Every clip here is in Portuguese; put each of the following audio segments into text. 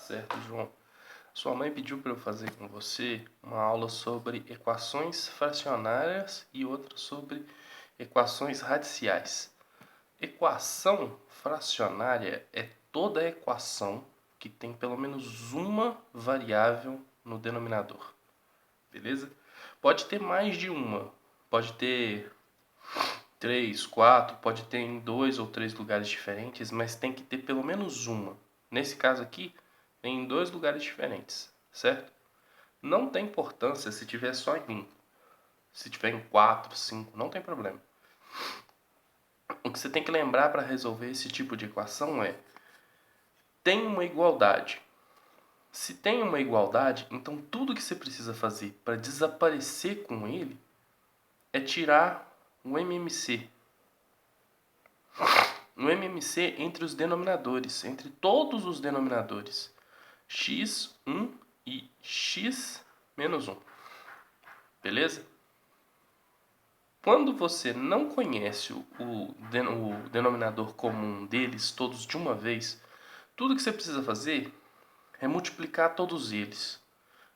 Certo, João. Sua mãe pediu para eu fazer com você uma aula sobre equações fracionárias e outra sobre equações radiciais. Equação fracionária é toda equação que tem pelo menos uma variável no denominador. Beleza? Pode ter mais de uma. Pode ter 3, 4, pode ter em 2 ou 3 lugares diferentes, mas tem que ter pelo menos uma. Nesse caso aqui, tem em 2 lugares diferentes, certo? Não tem importância se tiver só em um. Se tiver em 4, 5, não tem problema. O que você tem que lembrar para resolver esse tipo de equação é: tem uma igualdade. Se tem uma igualdade, então tudo que você precisa fazer para desaparecer com ele é tirar o MMC. O MMC entre os denominadores, entre todos os denominadores, x1 e x menos 1. Beleza? Quando você não conhece o denominador comum deles todos de uma vez, tudo que você precisa fazer é multiplicar todos eles.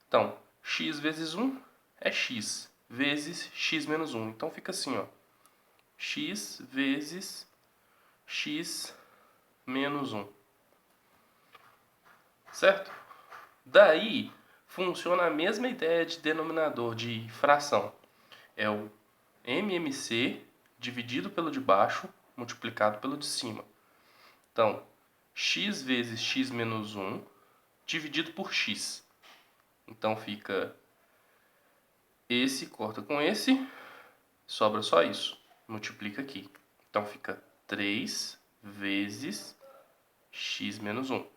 Então, x vezes 1 é x, vezes x menos 1. Então fica assim, ó, x vezes x menos 1. Certo? Daí, funciona a mesma ideia de denominador, de fração. É o MMC dividido pelo de baixo, multiplicado pelo de cima. Então, x vezes x menos 1 dividido por x. Então, fica esse corta com esse, sobra só isso. Multiplica aqui. Então, fica 3 vezes x menos 1.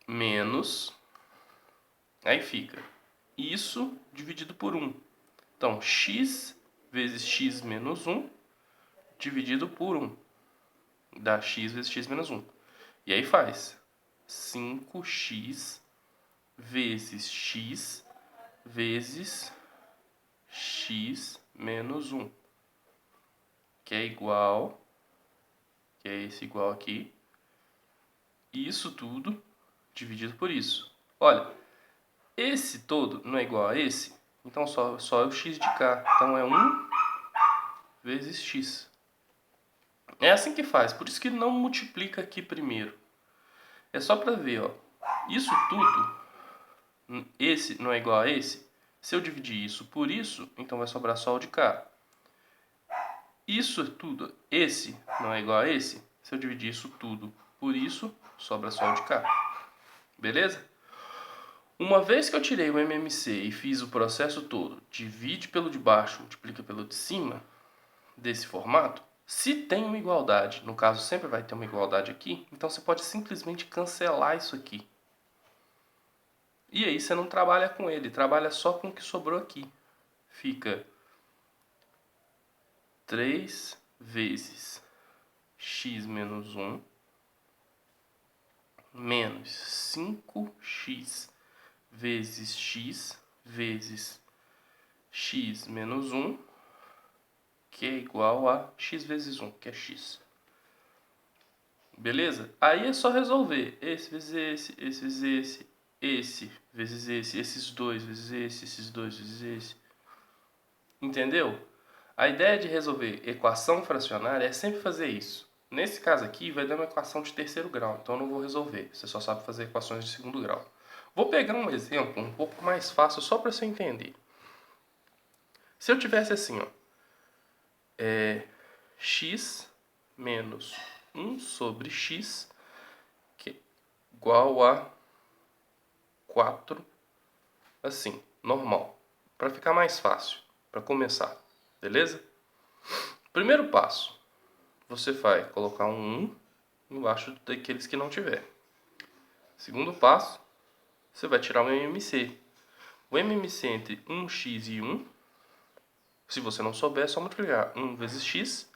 Menos, aí fica isso dividido por 1. Então, x vezes x menos 1 dividido por 1. Dá x vezes x menos 1. E aí faz 5x vezes x vezes x menos 1. Que é igual, que é esse igual aqui. Isso tudo dividido por isso. Olha, esse todo não é igual a esse, então só é o x de cá. Então é 1 vezes x. É assim que faz, por isso que não multiplica aqui primeiro. É só para ver, ó. Isso tudo, esse não é igual a esse. Se eu dividir isso por isso, então vai sobrar só o de cá. Isso tudo, esse não é igual a esse. Se eu dividir isso tudo por isso, sobra só o de cá. Beleza? Uma vez que eu tirei o MMC e fiz o processo todo, divide pelo de baixo, multiplica pelo de cima, desse formato, se tem uma igualdade, no caso sempre vai ter uma igualdade aqui, então você pode simplesmente cancelar isso aqui. E aí você não trabalha com ele, trabalha só com o que sobrou aqui. Fica 3 vezes x menos 1 menos 5x vezes x menos 1, que é igual a x vezes 1, que é x. Beleza? Aí é só resolver. Esse vezes esse vezes esse vezes esse, esses dois vezes esse, esses dois vezes esse. Entendeu? A ideia de resolver equação fracionária é sempre fazer isso. Nesse caso aqui vai dar uma equação de terceiro grau, então eu não vou resolver. Você só sabe fazer equações de segundo grau. Vou pegar um exemplo um pouco mais fácil só para você entender. Se eu tivesse assim, ó, x menos 1 sobre x, que é igual a 4, assim, normal. Para ficar mais fácil, para começar, beleza? Primeiro passo, você vai colocar um 1 embaixo daqueles que não tiver. Segundo passo, você vai tirar o MMC. O MMC entre 1x e 1, se você não souber, é só multiplicar 1 vezes x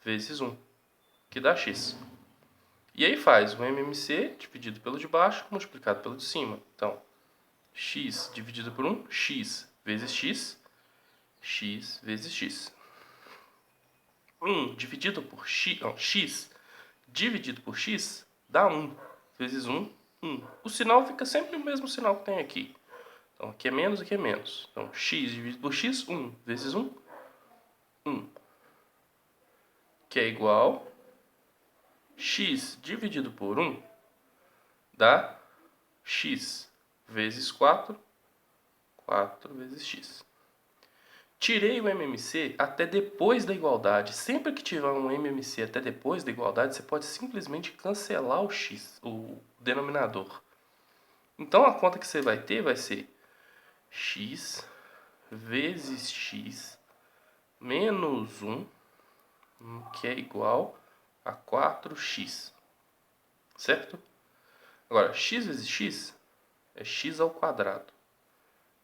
vezes 1, que dá x. E aí faz o MMC dividido pelo de baixo, multiplicado pelo de cima. Então, x dividido por 1, x vezes x vezes x. 1 dividido por x, não, x dividido por x dá 1 vezes 1, 1. O sinal fica sempre o mesmo sinal que tem aqui. Então, aqui é menos, aqui é menos. Então, x dividido por x, 1 vezes 1, 1. Que é igual x dividido por 1 dá x vezes 4, 4 vezes x. Tirei o MMC até depois da igualdade. Sempre que tiver um MMC até depois da igualdade, você pode simplesmente cancelar o x, o denominador. Então, a conta que você vai ter vai ser x vezes x menos 1, que é igual a 4x. Certo? Agora, x vezes x é x ao quadrado.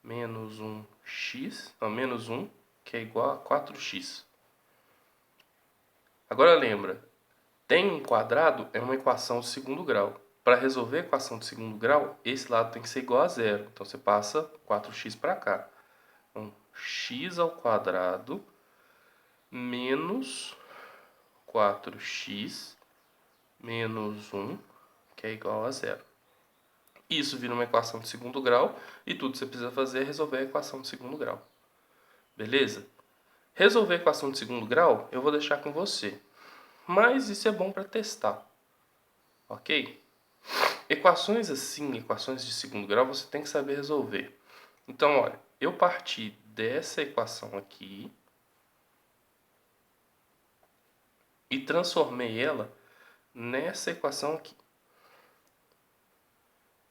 Menos 1x, não, menos 1, que é igual a 4x. Agora lembra, tem um quadrado, é uma equação de segundo grau. Para resolver a equação de segundo grau, esse lado tem que ser igual a zero. Então, você passa 4x para cá. Então, x ao quadrado menos 4x menos 1, que é igual a zero. Isso vira uma equação de segundo grau e tudo que você precisa fazer é resolver a equação de segundo grau. Beleza? Resolver a equação de segundo grau eu vou deixar com você. Mas isso é bom para testar. Ok? Equações assim, equações de segundo grau, você tem que saber resolver. Então, olha, eu parti dessa equação aqui e transformei ela nessa equação aqui.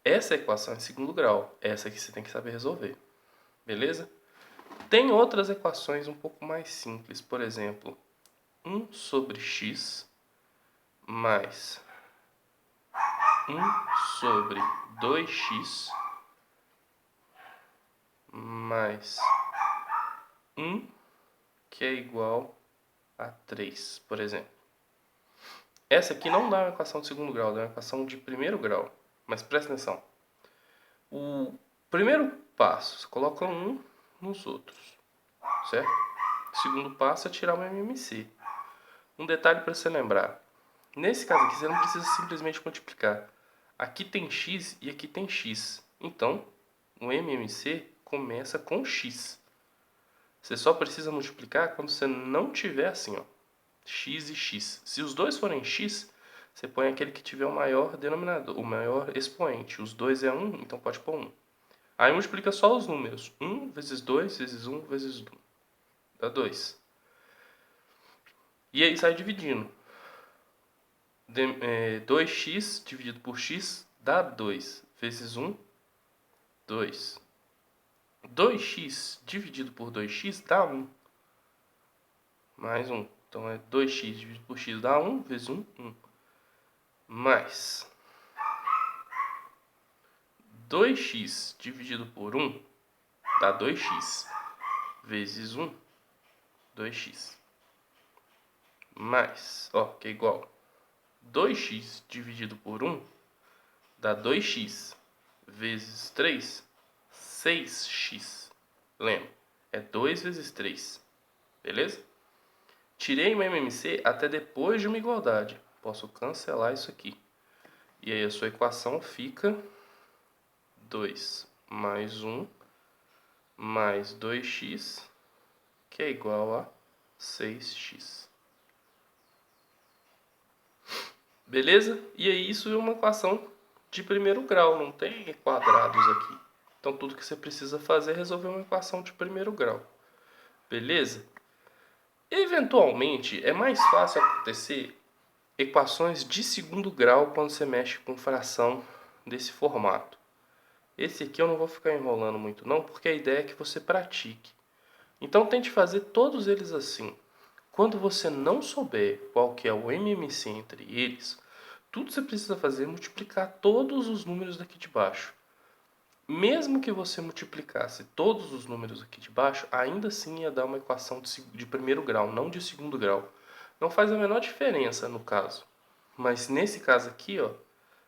Essa equação é em segundo grau. Essa aqui você tem que saber resolver. Beleza? Tem outras equações um pouco mais simples. Por exemplo, 1 sobre x mais 1 sobre 2x mais 1, que é igual a 3, por exemplo. Essa aqui não dá uma equação de segundo grau, dá uma equação de primeiro grau. Mas presta atenção. O primeiro passo, você coloca 1 nos outros, certo? O segundo passo é tirar o MMC. Um detalhe para você lembrar. Nesse caso aqui, você não precisa simplesmente multiplicar. Aqui tem x e aqui tem x. Então, o MMC começa com x. Você só precisa multiplicar quando você não tiver assim, ó, x e x. Se os dois forem x, você põe aquele que tiver o maior denominador, o maior expoente. Os dois é 1, então pode pôr 1. Aí multiplica só os números. 1 vezes 2 vezes 1 vezes 1. Dá 2. E aí sai dividindo. 2x dividido por x dá 2. Vezes 1, 2. 2x dividido por 2x dá 1. Mais 1. Então é 2x dividido por x dá 1. Vezes 1, 1. Mais 2x dividido por 1 dá 2x. Vezes 1, 2x. Mais, ó, que é igual 2x dividido por 1 dá 2x. Vezes 3, 6x. Lembra, é 2 vezes 3. Beleza? Tirei o MMC até depois de uma igualdade. Posso cancelar isso aqui. E aí a sua equação fica 2 mais 1 mais 2x, que é igual a 6x. Beleza? E aí isso é uma equação de primeiro grau, não tem quadrados aqui. Então tudo que você precisa fazer é resolver uma equação de primeiro grau. Beleza? Eventualmente é mais fácil acontecer equações de segundo grau quando você mexe com fração desse formato. Esse aqui eu não vou ficar enrolando muito não, porque a ideia é que você pratique. Então tente fazer todos eles assim. Quando você não souber qual que é o MMC entre eles, tudo que você precisa fazer é multiplicar todos os números daqui de baixo. Mesmo que você multiplicasse todos os números aqui de baixo, ainda assim ia dar uma equação de primeiro grau, não de segundo grau. Não faz a menor diferença no caso. Mas nesse caso aqui, ó,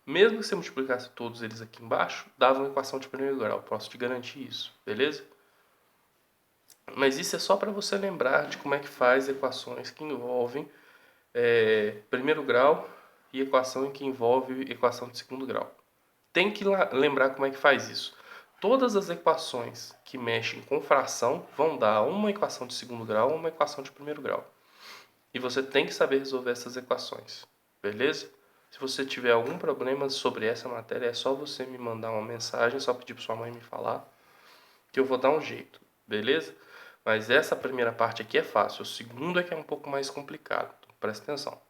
mesmo que você multiplicasse todos eles aqui embaixo, dava uma equação de primeiro grau. Posso te garantir isso, beleza? Mas isso é só para você lembrar de como é que faz equações que envolvem primeiro grau e equação que envolve equação de segundo grau. Tem que lembrar como é que faz isso. Todas as equações que mexem com fração vão dar uma equação de segundo grau ou uma equação de primeiro grau. E você tem que saber resolver essas equações, beleza? Se você tiver algum problema sobre essa matéria, é só você me mandar uma mensagem, só pedir para sua mãe me falar, que eu vou dar um jeito, beleza? Mas essa primeira parte aqui é fácil, o segundo é que é um pouco mais complicado, então presta atenção.